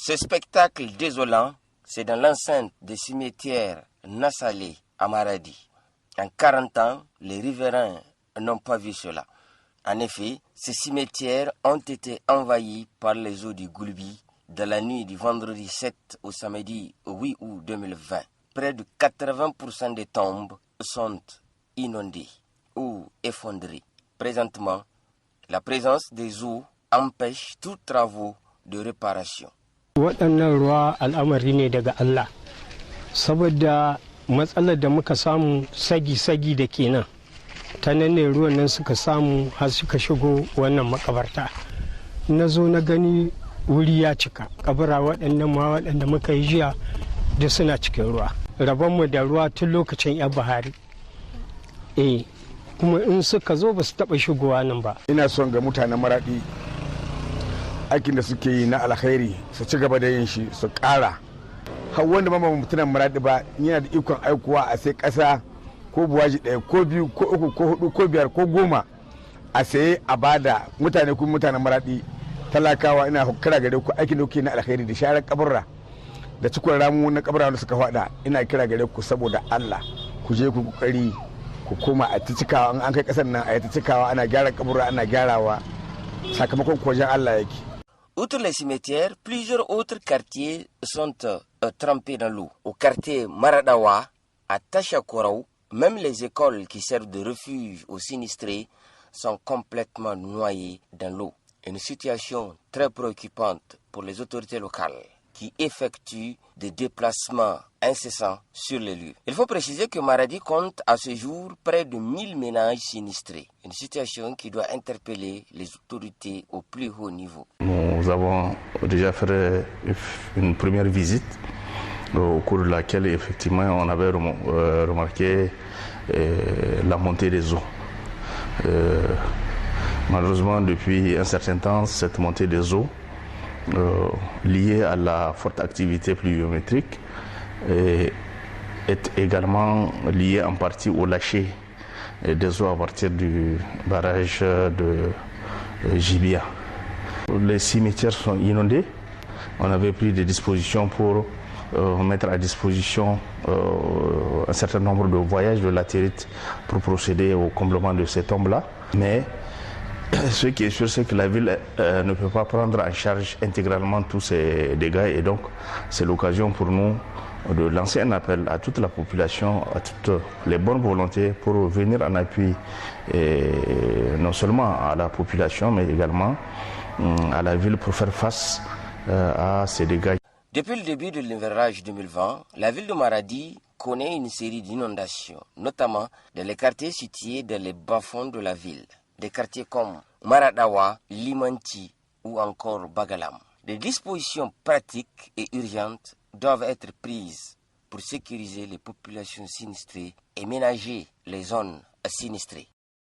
Ce spectacle désolant, c'est dans l'enceinte des cimetières Nassalé à Maradi. En 40 ans, les riverains n'ont pas vu cela. En effet, ces cimetières ont été envahis par les eaux du Goulbi dans la nuit du vendredi 7 au samedi 8 août 2020. Près de 80% des tombes sont inondées ou effondrées. Présentement, la présence des eaux empêche tous travaux de réparation. Waɗannan ruwa al'amari ne daga Allah, saboda matsalar da muka samu sagi-sagi da ke nan, ta nan ne ruwan nan suka samu har suka shigo wannan makabarta. Na zo na gani wuri ya cika, kabura waɗannan ma waɗanda muka yi jiya da suna cikin ruwa. Rabonmu da ruwa tun lokacin 'yan Buhari. Kuma in suka zo ba su taɓa shigowa nan ba. Ina son ga mutanen Maraɗi aikin da suke yi na alkhairi su ci gaba da yin shi su ƙara. Har wanda ma mutunan Maraɗi ba yana da ikon aikuwa a sai ƙasa ko buwaji ɗaya ko biyu ko uku ko hudu ko biyar ko goma a saye a bada mutane kuma mutanen Maraɗi talakawa. Ina kira gare ku aikin da kuke na alkhairi da sharar kaburra da cikon ramu na kaburra da suka faɗa. Ina kira gare ku saboda Allah ku je ku kokari ku koma a ta cikawa an kai ƙasar nan a ta cikawa ana gyara kaburra ana gyarawa sakamakon wajen Allah yake. Outre les cimetières, plusieurs autres quartiers sont trempés dans l'eau. Au quartier Maradawa, à Tachakourou, même les écoles qui servent de refuge aux sinistrés sont complètement noyées dans l'eau. Une situation très préoccupante pour les autorités locales qui effectuent des déplacements incessants sur les lieux. Il faut préciser que Maradi compte à ce jour près de 1000 ménages sinistrés. Une situation qui doit interpeller les autorités au plus haut niveau. Nous avons déjà fait une première visite au cours de laquelle effectivement on avait remarqué la montée des eaux. Malheureusement, depuis un certain temps, cette montée des eaux liée à la forte activité pluviométrique est également liée en partie au lâcher des eaux à partir du barrage de Jibia. Les cimetières sont inondés. On avait pris des dispositions pour mettre à disposition un certain nombre de voyages de latérite pour procéder au comblement de ces tombes-là. Mais ce qui est sûr, c'est que la ville ne peut pas prendre en charge intégralement tous ces dégâts et donc c'est l'occasion pour nous de lancer un appel à toute la population, à toutes les bonnes volontés pour venir en appui non seulement à la population mais également à la ville pour faire face à ces dégâts. Depuis le début de l'hivernage 2020, la ville de Maradi connaît une série d'inondations, notamment dans les quartiers situés dans les bas-fonds de la ville. Des quartiers comme Maradawa, Limanti ou encore Bagalam. Des dispositions pratiques et urgentes doivent être prises pour sécuriser les populations sinistrées et ménager les zones sinistrées.